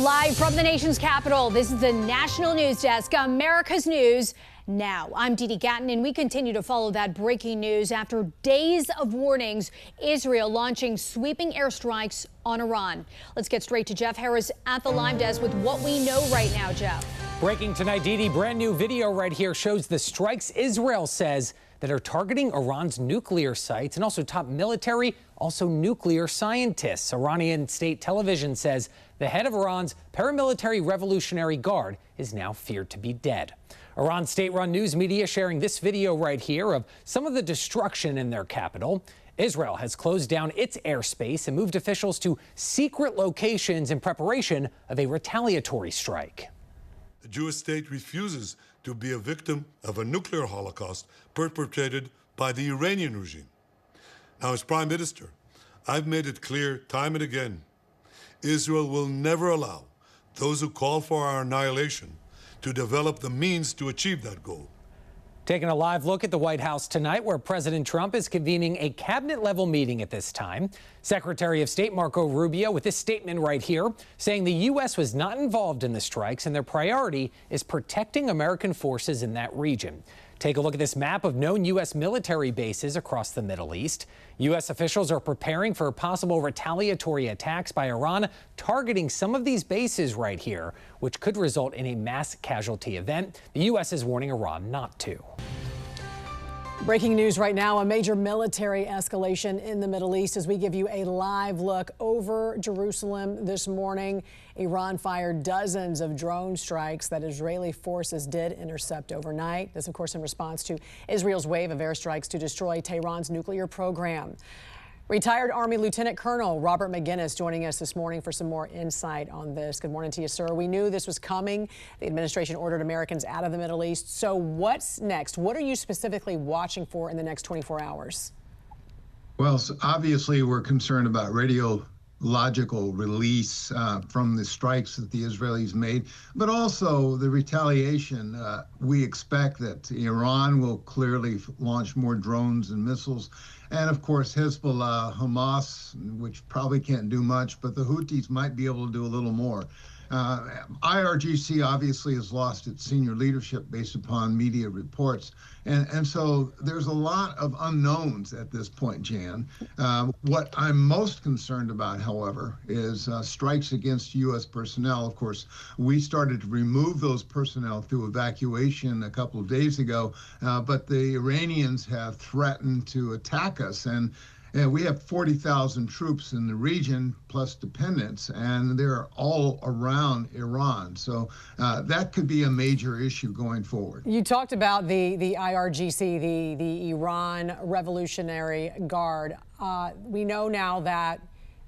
Live from the nation's capital, this is the National News Desk, America's News Now. I'm Dee Gatton, and we continue to follow that breaking news after days of warnings. Israel launching sweeping airstrikes on Iran. Let's get straight to Jeff Harris at the Live Desk with what we know right now, Jeff. Breaking tonight, Dee, brand new video right here shows the strikes Israel says that are targeting Iran's nuclear sites and also top military, also nuclear scientists. Iranian state television says the head of Iran's paramilitary Revolutionary Guard is now feared to be dead. Iran's state-run news media sharing this video right here of some of the destruction in their capital. Israel has closed down its airspace and moved officials to secret locations in preparation of a retaliatory strike. The Jewish state refuses to be a victim of a nuclear holocaust perpetrated by the Iranian regime. Now, as Prime Minister, I've made it clear time and again, Israel will never allow those who call for our annihilation to develop the means to achieve that goal. Taking a live look at the White House tonight, where President Trump is convening a cabinet-level meeting at this time. Secretary of State Marco Rubio with this statement right here, saying the U.S. was not involved in the strikes and their priority is protecting American forces in that region. Take a look at this map of known U.S. military bases across the Middle East. U.S. officials are preparing for possible retaliatory attacks by Iran, targeting some of these bases right here, which could result in a mass casualty event. The U.S. is warning Iran not to. Breaking news right now, a major military escalation in the Middle East as we give you a live look over Jerusalem this morning. Iran fired dozens of drone strikes that Israeli forces did intercept overnight. This, of course, in response to Israel's wave of airstrikes to destroy Tehran's nuclear program. Retired Army Lieutenant Colonel Robert McGinnis joining us this morning for some more insight on this. Good morning to you, sir. We knew this was coming. The administration ordered Americans out of the Middle East. So what's next? What are you specifically watching for in the next 24 hours? Well, so obviously we're concerned about radiological release from the strikes that the Israelis made, but also the retaliation. We expect that Iran will clearly launch more drones and missiles. And of course, Hezbollah, Hamas, which probably can't do much, but the Houthis might be able to do a little more. IRGC obviously has lost its senior leadership based upon media reports. And so there's a lot of unknowns at this point, Jan. What I'm most concerned about, however, is strikes against U.S. personnel. Of course, we started to remove those personnel through evacuation a couple of days ago, but the Iranians have threatened to attack us. And we have 40,000 troops in the region, plus dependents, and they're all around Iran. So that could be a major issue going forward. You talked about the IRGC, the Iran Revolutionary Guard. We know now that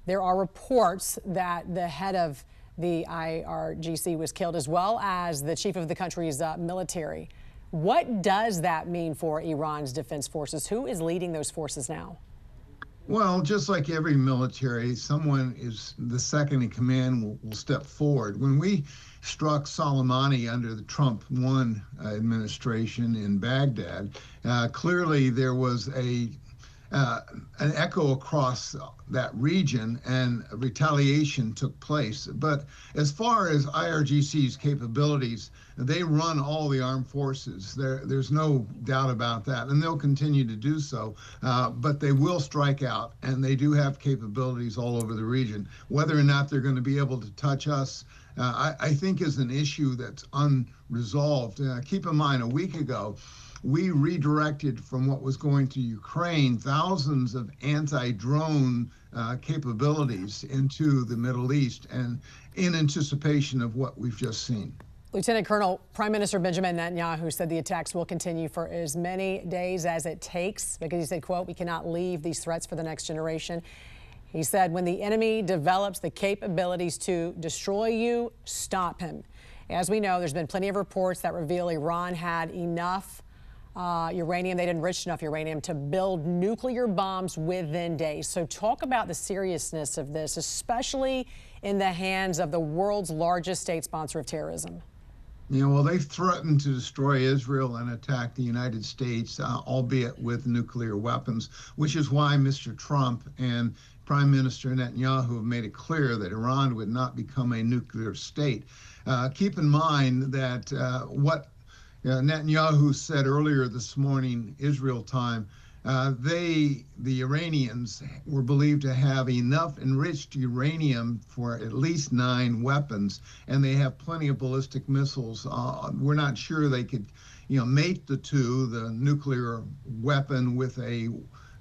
there are reports that the head of the IRGC was killed, as well as the chief of the country's military. What does that mean for Iran's defense forces? Who is leading those forces now? Well, just like every military, someone is the second in command will step forward. When we struck Soleimani under the Trump 1 administration in Baghdad, clearly there was an echo across that region and retaliation took place. But as far as IRGC's capabilities, they run all the armed forces. There's no doubt about that, and they'll continue to do so. But they will strike out, and they do have capabilities all over the region. Whether or not they're going to be able to touch us, I think is an issue that's unresolved. Keep in mind, a week ago, we redirected from what was going to Ukraine thousands of anti-drone capabilities into the Middle East, and in anticipation of what we've just seen. Lieutenant Colonel, Prime Minister Benjamin Netanyahu said the attacks will continue for as many days as it takes, because he said, quote, "We cannot leave these threats for the next generation." He said, "When the enemy develops the capabilities to destroy you, stop him." As we know, there's been plenty of reports that reveal Iran had enough uranium, they'd enriched enough uranium to build nuclear bombs within days. So talk about the seriousness of this, especially in the hands of the world's largest state sponsor of terrorism. You know, well, they've threatened to destroy Israel and attack the United States, albeit with nuclear weapons, which is why Mr. Trump and Prime Minister Netanyahu have made it clear that Iran would not become a nuclear state. Keep in mind that what Netanyahu said earlier this morning, Israel time, the Iranians were believed to have enough enriched uranium for at least 9 weapons, and they have plenty of ballistic missiles. We're not sure they could, mate the two, the nuclear weapon with a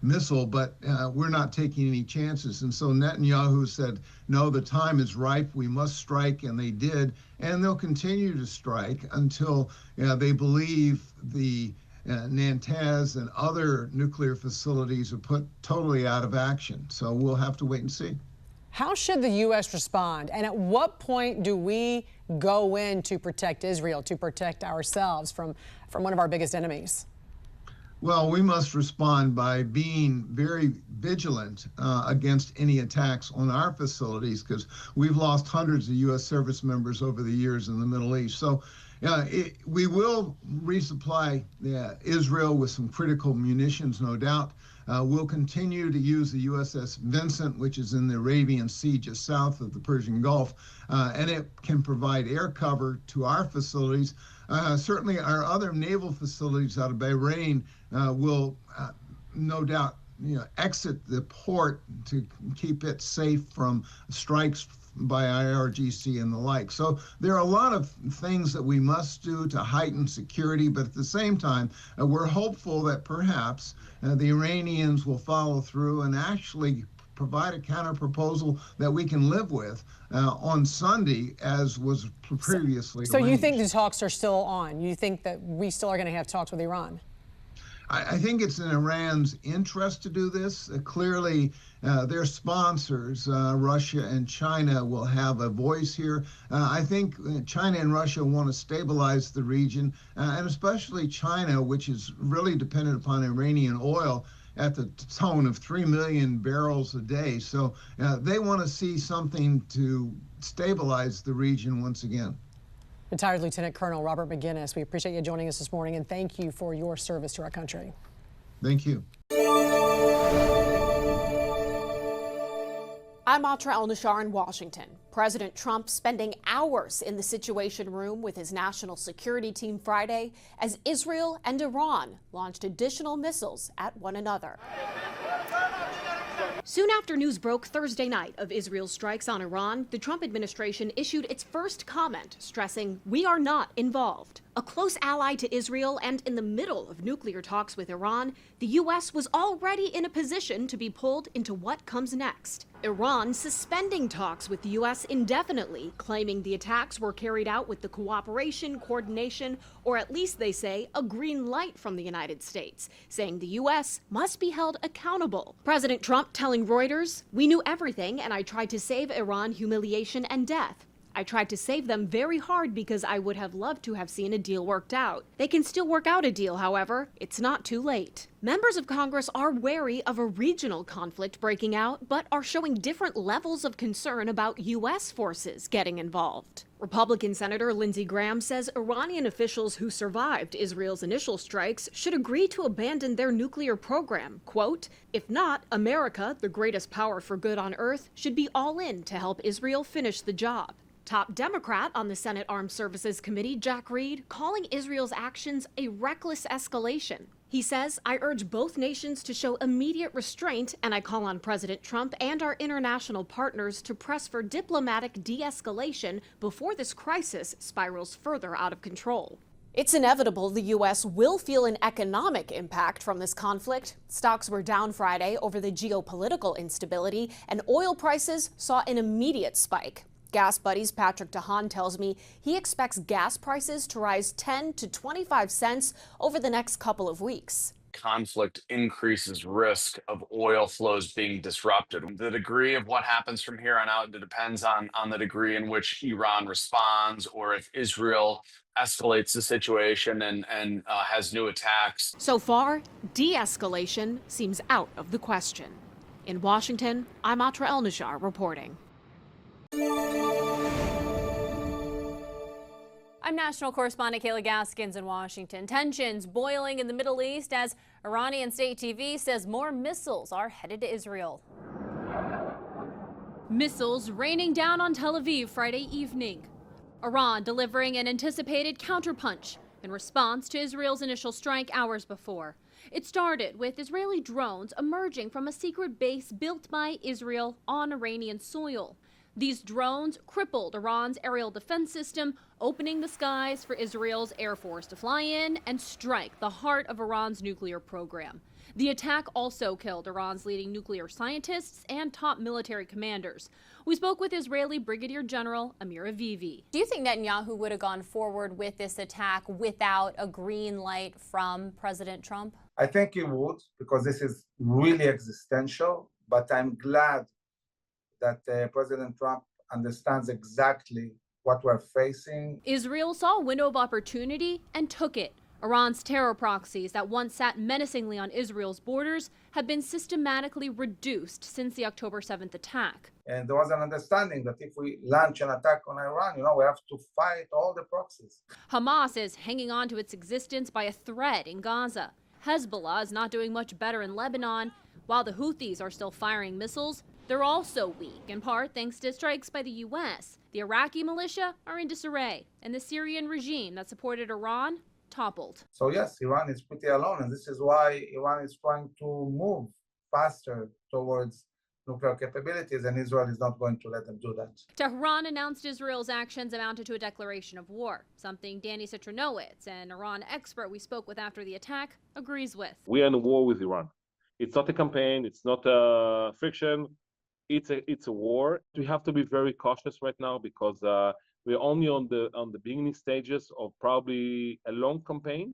missile, but we're not taking any chances. And so Netanyahu said, no, the time is ripe, we must strike, and they did, and they'll continue to strike until they believe the Natanz and other nuclear facilities are put totally out of action. So we'll have to wait and see. How should the U.S. respond? And at what point do we go in to protect Israel, to protect ourselves from one of our biggest enemies? Well, we must respond by being very vigilant against any attacks on our facilities, because we've lost hundreds of U.S. service members over the years in the Middle East. So we will resupply Israel with some critical munitions, no doubt. We'll continue to use the USS Vincent, which is in the Arabian Sea just south of the Persian Gulf, and it can provide air cover to our facilities. Certainly our other naval facilities out of Bahrain will no doubt exit the port to keep it safe from strikes by IRGC and the like. So there are a lot of things that we must do to heighten security, but at the same time, we're hopeful that perhaps the Iranians will follow through and actually provide a counter-proposal that we can live with on Sunday, as was previously So arranged. you think the talks are still on? You think that we still are going to have talks with Iran? I think it's in Iran's interest to do this. Clearly, their sponsors, Russia and China, will have a voice here. I think China and Russia want to stabilize the region, and especially China, which is really dependent upon Iranian oil at the tone of 3 million barrels a day. So they want to see something to stabilize the region once again. Retired Lieutenant Colonel Robert McGinnis, we appreciate you joining us this morning, and thank you for your service to our country. Thank you. I'm Atra El-Nashar in Washington. President Trump spending hours in the Situation Room with his national security team Friday as Israel and Iran launched additional missiles at one another. Soon after news broke Thursday night of Israel's strikes on Iran, the Trump administration issued its first comment stressing, "We are not involved." A close ally to Israel and in the middle of nuclear talks with Iran, the U.S. was already in a position to be pulled into what comes next. Iran suspending talks with the U.S. indefinitely, claiming the attacks were carried out with the cooperation, coordination, or at least they say a green light from the United States, saying the U.S. must be held accountable. President Trump telling Reuters, "We knew everything and I tried to save Iran humiliation and death. I tried to save them very hard because I would have loved to have seen a deal worked out. They can still work out a deal, however. It's not too late." Members of Congress are wary of a regional conflict breaking out, but are showing different levels of concern about U.S. forces getting involved. Republican Senator Lindsey Graham says Iranian officials who survived Israel's initial strikes should agree to abandon their nuclear program. Quote, "If not, America, the greatest power for good on earth, should be all in to help Israel finish the job." Top Democrat on the Senate Armed Services Committee, Jack Reed, calling Israel's actions a reckless escalation. He says, "I urge both nations to show immediate restraint, and I call on President Trump and our international partners to press for diplomatic de-escalation before this crisis spirals further out of control." It's inevitable the U.S. will feel an economic impact from this conflict. Stocks were down Friday over the geopolitical instability, and oil prices saw an immediate spike. Gas Buddy's Patrick DeHaan tells me he expects gas prices to rise 10 to 25 cents over the next couple of weeks. Conflict increases risk of oil flows being disrupted. The degree of what happens from here on out depends on the degree in which Iran responds, or if Israel escalates the situation and has new attacks. So far, de-escalation seems out of the question. In Washington, I'm Atra El-Nashar reporting. I'm national correspondent Kayla Gaskins in Washington. Tensions boiling in the Middle East as Iranian state TV says more missiles are headed to Israel. Missiles raining down on Tel Aviv Friday evening. Iran delivering an anticipated counterpunch in response to Israel's initial strike hours before. It started with Israeli drones emerging from a secret base built by Israel on Iranian soil. These drones crippled Iran's aerial defense system, opening the skies for Israel's Air Force to fly in and strike the heart of Iran's nuclear program. The attack also killed Iran's leading nuclear scientists and top military commanders. We spoke with Israeli Brigadier General Amir Avivi. Do you think Netanyahu would have gone forward with this attack without a green light from President Trump? I think he would, because this is really existential, but I'm glad that President Trump understands exactly what we're facing. Israel saw a window of opportunity and took it. Iran's terror proxies that once sat menacingly on Israel's borders have been systematically reduced since the October 7th attack. And there was an understanding that if we launch an attack on Iran, we have to fight all the proxies. Hamas is hanging on to its existence by a thread in Gaza. Hezbollah is not doing much better in Lebanon. While the Houthis are still firing missiles, they're also weak, in part thanks to strikes by the U.S. The Iraqi militia are in disarray, and the Syrian regime that supported Iran toppled. So yes, Iran is pretty alone, and this is why Iran is trying to move faster towards nuclear capabilities, and Israel is not going to let them do that. Tehran announced Israel's actions amounted to a declaration of war, something Danny Citronowitz, an Iran expert we spoke with after the attack, agrees with. We are in a war with Iran. It's not a campaign, it's not a fiction, it's a war. We have to be very cautious right now because we're only on the beginning stages of probably a long campaign.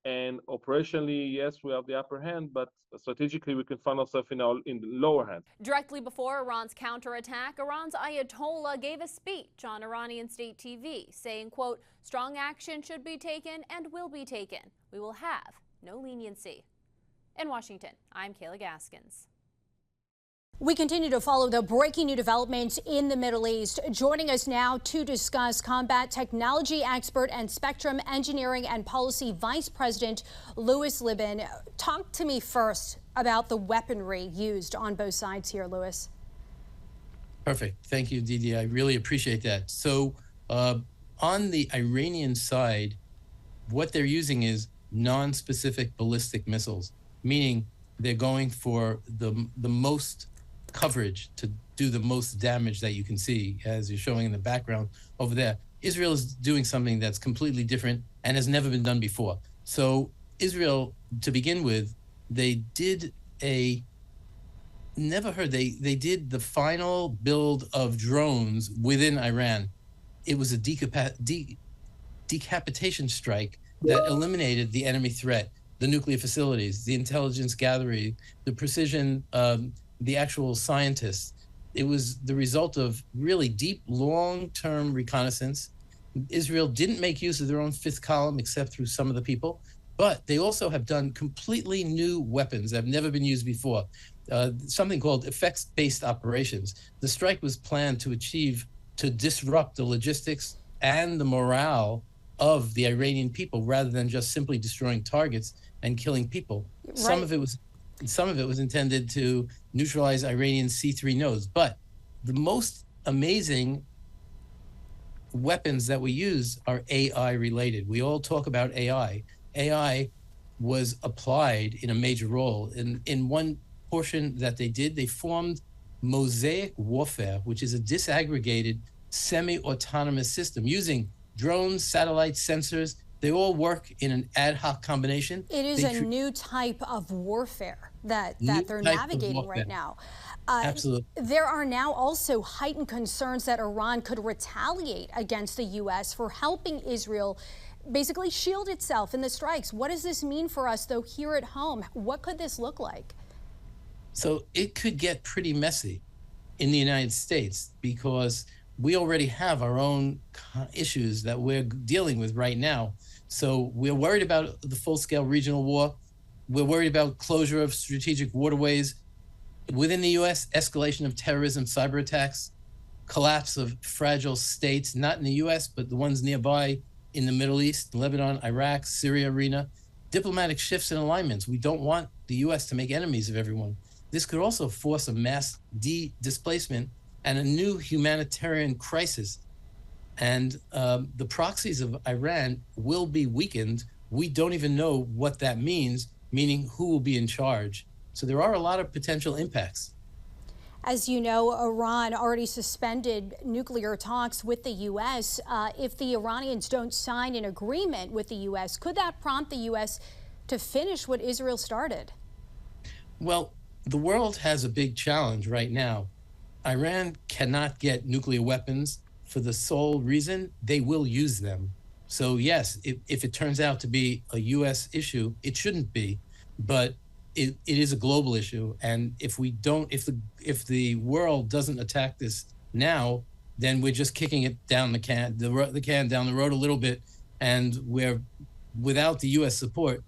And operationally, yes, we have the upper hand, but strategically, we can find ourselves in the lower hand. Directly before Iran's counterattack, Iran's Ayatollah gave a speech on Iranian state TV, saying, quote, "Strong action should be taken and will be taken. We will have no leniency." In Washington, I'm Kayla Gaskins. We continue to follow the breaking new developments in the Middle East. Joining us now to discuss, combat technology expert and spectrum engineering and policy vice president Louis Libin. Talk to me first about the weaponry used on both sides here, Louis. Perfect. Thank you, Didi. I really appreciate that. So on the Iranian side, what they're using is non-specific ballistic missiles, meaning they're going for the most coverage to do the most damage that you can see, as you're showing in the background over there. Israel is doing something that's completely different and has never been done before. So Israel, to begin with, they did they did the final build of drones within Iran. It was a decapitation strike that eliminated the enemy threat, the nuclear facilities, the intelligence gathering, the precision, the actual scientists. It was the result of really deep, long-term reconnaissance. Israel didn't make use of their own fifth column except through some of the people, but they also have done completely new weapons that have never been used before, something called effects-based operations. The strike was planned to disrupt the logistics and the morale of the Iranian people rather than just simply destroying targets and killing people. Right. Some of it was intended to neutralize Iranian C-3 nodes. But the most amazing weapons that we use are AI related. We all talk about AI. AI was applied in a major role. In one portion that they did, they formed mosaic warfare, which is a disaggregated semi-autonomous system using drones, satellites, sensors. They all work in an ad hoc combination. It is a new type of warfare that they're navigating right now. Absolutely. There are now also heightened concerns that Iran could retaliate against the U.S. for helping Israel basically shield itself in the strikes. What does this mean for us, though, here at home? What could this look like? So it could get pretty messy in the United States because we already have our own issues that we're dealing with right now. So we're worried about the full-scale regional war. We're worried about closure of strategic waterways. Within the U.S., escalation of terrorism, cyber attacks, collapse of fragile states, not in the U.S., but the ones nearby in the Middle East, Lebanon, Iraq, Syria arena, diplomatic shifts and alignments. We don't want the U.S. to make enemies of everyone. This could also force a mass displacement and a new humanitarian crisis. And the proxies of Iran will be weakened. We don't even know what that means, meaning who will be in charge. So there are a lot of potential impacts. As you know, Iran already suspended nuclear talks with the U.S. If the Iranians don't sign an agreement with the U.S., could that prompt the U.S. to finish what Israel started? Well, the world has a big challenge right now. Iran cannot get nuclear weapons for the sole reason they will use them. So yes, if it turns out to be a U.S. issue, it shouldn't be, but it is a global issue. And if the world doesn't attack this now, then we're just kicking it down the can down the road a little bit. And without the U.S. support,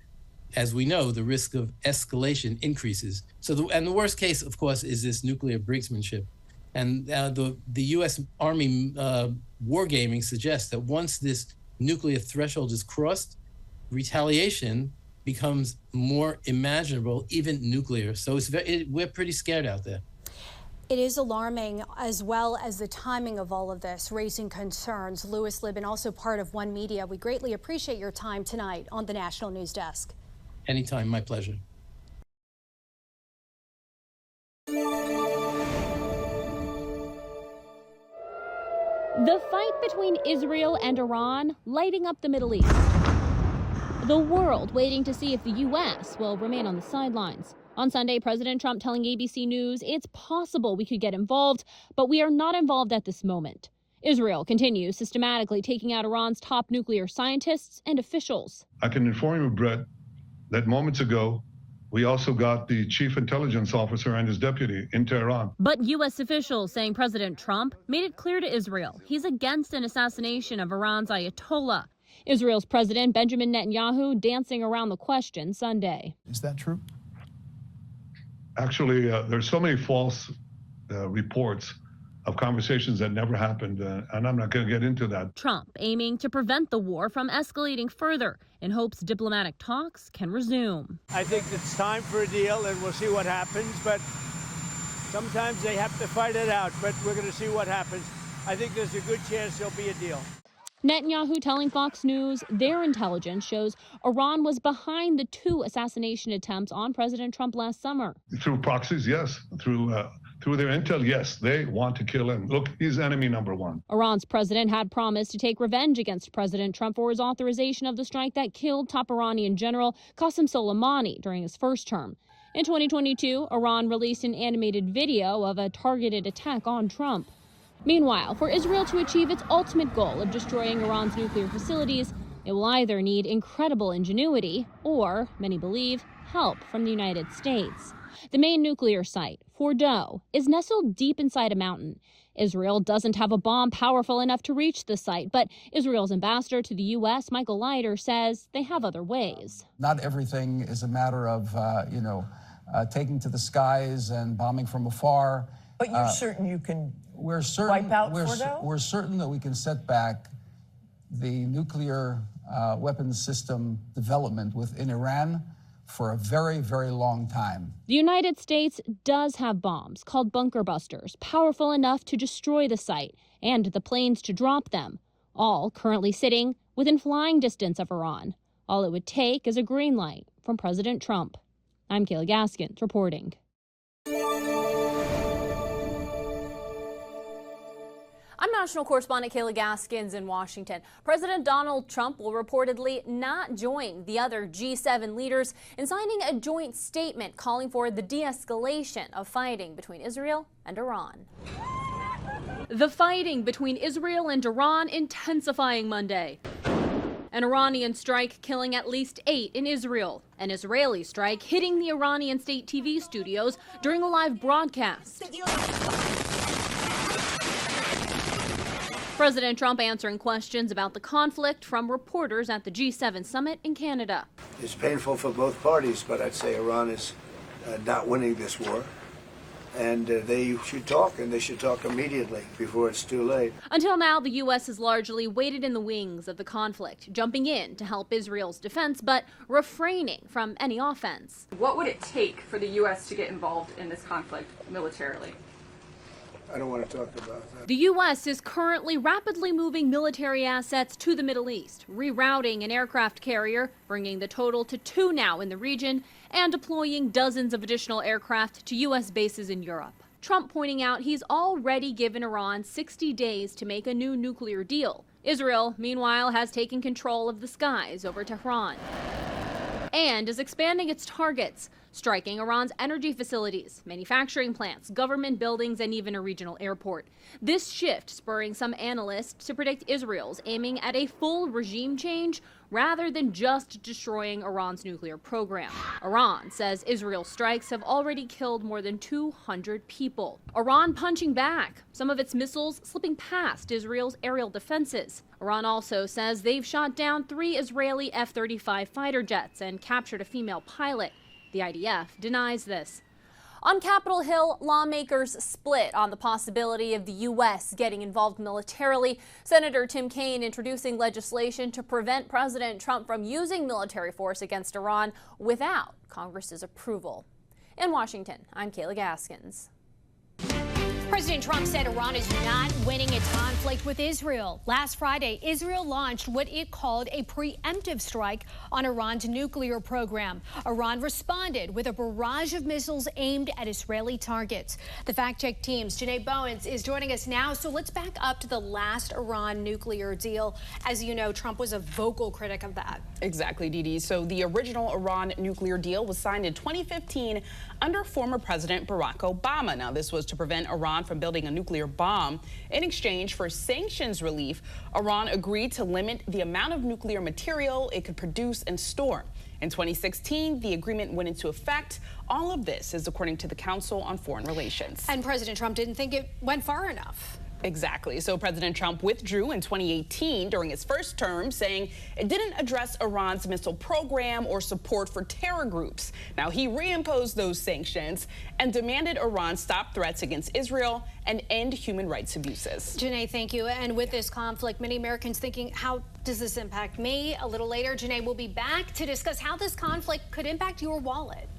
as we know, the risk of escalation increases. So the worst case, of course, is this nuclear brinksmanship. And the U.S. Army wargaming suggests that once this nuclear threshold is crossed, retaliation becomes more imaginable, even nuclear. So we're pretty scared out there. It is alarming, as well as the timing of all of this, raising concerns. Louis Libin, also part of One Media. We greatly appreciate your time tonight on the National News Desk. Anytime, my pleasure. The fight between Israel and Iran lighting up the Middle East. The world waiting to see if the U.S. will remain on the sidelines. On Sunday, President Trump telling ABC News it's possible we could get involved, but we are not involved at this moment. Israel continues systematically taking out Iran's top nuclear scientists and officials. I can inform you, Brett, that moments ago, we also got the chief intelligence officer and his deputy in Tehran. But U.S. officials saying President Trump made it clear to Israel he's against an assassination of Iran's Ayatollah. Israel's President Benjamin Netanyahu dancing around the question Sunday. Is that true? Actually, there's so many false reports of conversations that never happened, and I'm not going to get into that. Trump aiming to prevent the war from escalating further in hopes diplomatic talks can resume. I think it's time for a deal, and we'll see what happens, but sometimes they have to fight it out, but we're going to see what happens. I think there's a good chance there'll be a deal. Netanyahu telling Fox News their intelligence shows Iran was behind the 2 assassination attempts on President Trump last summer. Through proxies, yes. Through their intel, yes. They want to kill him. Look, he's enemy number 1. Iran's president had promised to take revenge against President Trump for his authorization of the strike that killed top Iranian general Qasem Soleimani during his first term. In 2022, Iran released an animated video of a targeted attack on Trump. Meanwhile, for Israel to achieve its ultimate goal of destroying Iran's nuclear facilities, it will either need incredible ingenuity or, many believe, help from the United States. The main nuclear site, Fordow, is nestled deep inside a mountain. Israel doesn't have a bomb powerful enough to reach the site, but Israel's ambassador to the U.S., Michael Leiter, says they have other ways. Not everything is a matter of, taking to the skies and bombing from afar. But you're certain you can wipe out Fordow? We're certain that we can set back the nuclear weapons system development within Iran for a very, very long time. The United States does have bombs called bunker busters, powerful enough to destroy the site and the planes to drop them, all currently sitting within flying distance of Iran. All it would take is a green light from President Trump. I'm Kayla Gaskins reporting. I'm national correspondent Kayla Gaskins in Washington. President Donald Trump will reportedly not join the other G7 leaders in signing a joint statement calling for the de-escalation of fighting between Israel and Iran. The fighting between Israel and Iran intensifying Monday. An Iranian strike killing at least 8 in Israel. An Israeli strike hitting the Iranian state TV studios during a live broadcast. President Trump answering questions about the conflict from reporters at the G7 summit in Canada. It's painful for both parties, but I'd say Iran is not winning this war. And they should talk, and they should talk immediately before it's too late. Until now, the U.S. has largely waited in the wings of the conflict, jumping in to help Israel's defense, but refraining from any offense. What would it take for the U.S. to get involved in this conflict militarily? I don't want to talk about that. The U.S. is currently rapidly moving military assets to the Middle East, rerouting an aircraft carrier, bringing the total to 2 now in the region, and deploying dozens of additional aircraft to U.S. bases in Europe. Trump pointing out he's already given Iran 60 days to make a new nuclear deal. Israel, meanwhile, has taken control of the skies over Tehran and is expanding its targets, striking Iran's energy facilities, manufacturing plants, government buildings, and even a regional airport. This shift spurring some analysts to predict Israel's aiming at a full regime change rather than just destroying Iran's nuclear program. Iran says Israel's strikes have already killed more than 200 people. Iran punching back, some of its missiles slipping past Israel's aerial defenses. Iran also says they've shot down 3 Israeli F-35 fighter jets and captured a female pilot. The IDF denies this. On Capitol Hill, lawmakers split on the possibility of the U.S. getting involved militarily. Senator Tim Kaine introducing legislation to prevent President Trump from using military force against Iran without Congress's approval. In Washington, I'm Kayla Gaskins. President Trump said Iran is not winning its conflict with Israel. Last Friday, Israel launched what it called a preemptive strike on Iran's nuclear program. Iran responded with a barrage of missiles aimed at Israeli targets. The fact-check team's Janae Bowens is joining us now. So let's back up to the last Iran nuclear deal. As you know, Trump was a vocal critic of that. Exactly, Dee Dee. So the original Iran nuclear deal was signed in 2015 under former President Barack Obama. Now, this was to prevent Iran from building a nuclear bomb. In exchange for sanctions relief, Iran agreed to limit the amount of nuclear material it could produce and store. In 2016, the agreement went into effect. All of this is according to the Council on Foreign Relations. And President Trump didn't think it went far enough. Exactly. So President Trump withdrew in 2018 during his first term, saying it didn't address Iran's missile program or support for terror groups. Now, he reimposed those sanctions and demanded Iran stop threats against Israel and end human rights abuses. Janae, thank you. And with this conflict, many Americans thinking, how does this impact me? A little later, Janae will be back to discuss how this conflict could impact your wallet.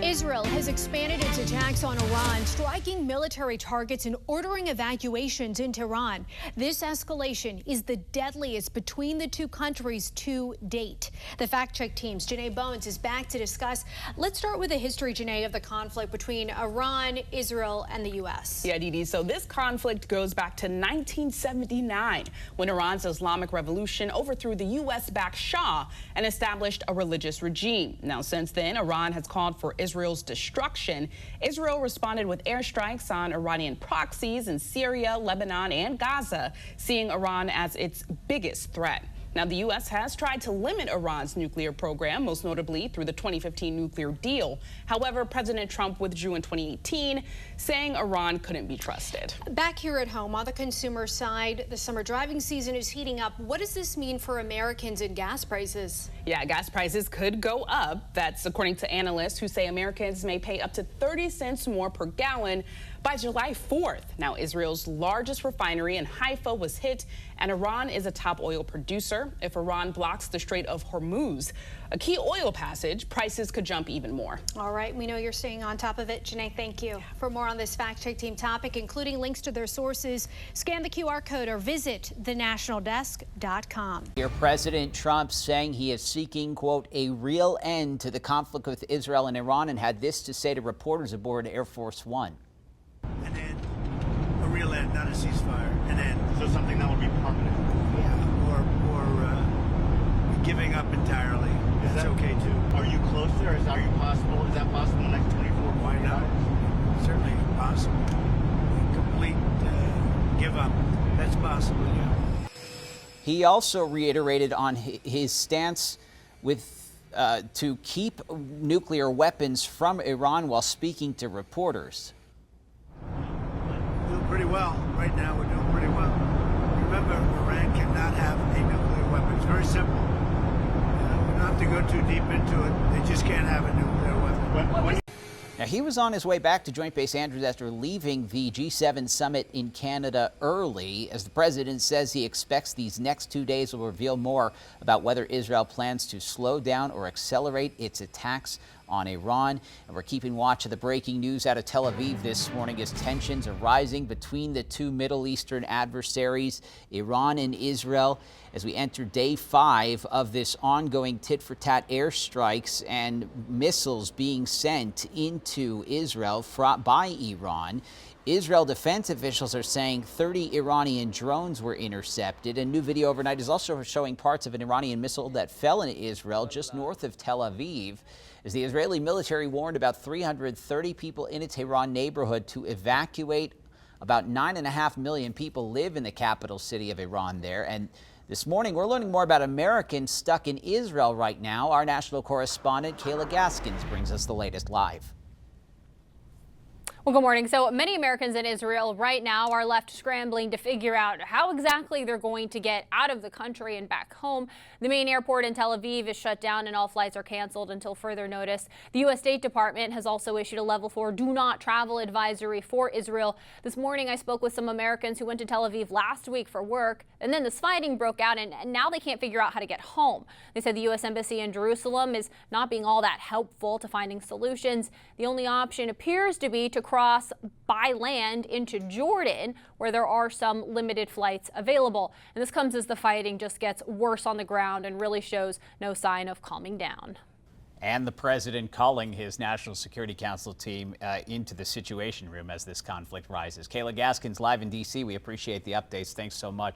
Israel has expanded its attacks on Iran, striking military targets and ordering evacuations into Iran. This escalation is the deadliest between the two countries to date. The fact-check team's Janae Bowens is back to discuss. Let's start with the history, Janae, of the conflict between Iran, Israel, and the U.S. Yeah, Dee Dee. So this conflict goes back to 1979, when Iran's Islamic Revolution overthrew the U.S.-backed Shah and established a religious regime. Now, since then, Iran has called for Israel's destruction. Israel responded with airstrikes on Iranian proxies in Syria, Lebanon, and Gaza, seeing Iran as its biggest threat. Now, the U.S. has tried to limit Iran's nuclear program, most notably through the 2015 nuclear deal. However, President Trump withdrew in 2018, saying Iran couldn't be trusted. Back here at home, on the consumer side, the summer driving season is heating up. What does this mean for Americans and gas prices? Yeah, gas prices could go up. That's according to analysts who say Americans may pay up to 30 cents more per gallon by July 4th. Now, Israel's largest refinery in Haifa was hit, and Iran is a top oil producer. If Iran blocks the Strait of Hormuz, a key oil passage, prices could jump even more. All right, we know you're staying on top of it. Janae, thank you. For more on this fact-check team topic, including links to their sources, scan the QR code or visit thenationaldesk.com. Here, President Trump saying he is seeking, quote, a real end to the conflict with Israel and Iran, and had this to say to reporters aboard Air Force One. An end, a real end, not a ceasefire, an end. So something that would be permanent. Yeah, or giving up entirely. That's okay too. Are you close there? Is that possible? Is that possible in the next 24 Why not? Certainly possible. Complete give up. That's possible, yeah. He also reiterated on his stance with to keep nuclear weapons from Iran while speaking to reporters. Doing pretty well. Right now, we're doing pretty well. Remember, Iran cannot have a nuclear weapon. It's very simple. We don't have to go too deep into it. They just can't have a nuclear weapon. Now, he was on his way back to Joint Base Andrews after leaving the G7 summit in Canada early. As the president says, he expects these next 2 days will reveal more about whether Israel plans to slow down or accelerate its attacks on Iran. And we're keeping watch of the breaking news out of Tel Aviv this morning as tensions are rising between the two Middle Eastern adversaries, Iran and Israel, as we enter day 5 of this ongoing tit-for-tat airstrikes and missiles being sent into Israel by Iran. Israel defense officials are saying 30 Iranian drones were intercepted. A new video overnight is also showing parts of an Iranian missile that fell into Israel just north of Tel Aviv, as the Israeli military warned about 330 people in a Tehran neighborhood to evacuate. About 9.5 million people live in the capital city of Iran there. And this morning, we're learning more about Americans stuck in Israel right now. Our national correspondent, Kayla Gaskins, brings us the latest live. Well, good morning. So many Americans in Israel right now are left scrambling to figure out how exactly they're going to get out of the country and back home. The main airport in Tel Aviv is shut down and all flights are canceled until further notice. The U.S. State Department has also issued a level 4 do not travel advisory for Israel. This morning, I spoke with some Americans who went to Tel Aviv last week for work, and then this fighting broke out, and now they can't figure out how to get home. They said the U.S. Embassy in Jerusalem is not being all that helpful to finding solutions. The only option appears to be to cross by land into Jordan, where there are some limited flights available. And this comes as the fighting just gets worse on the ground and really shows no sign of calming down. And the president calling his National Security Council team into the Situation Room as this conflict rises. Kayla Gaskins live in D.C. We appreciate the updates. Thanks so much.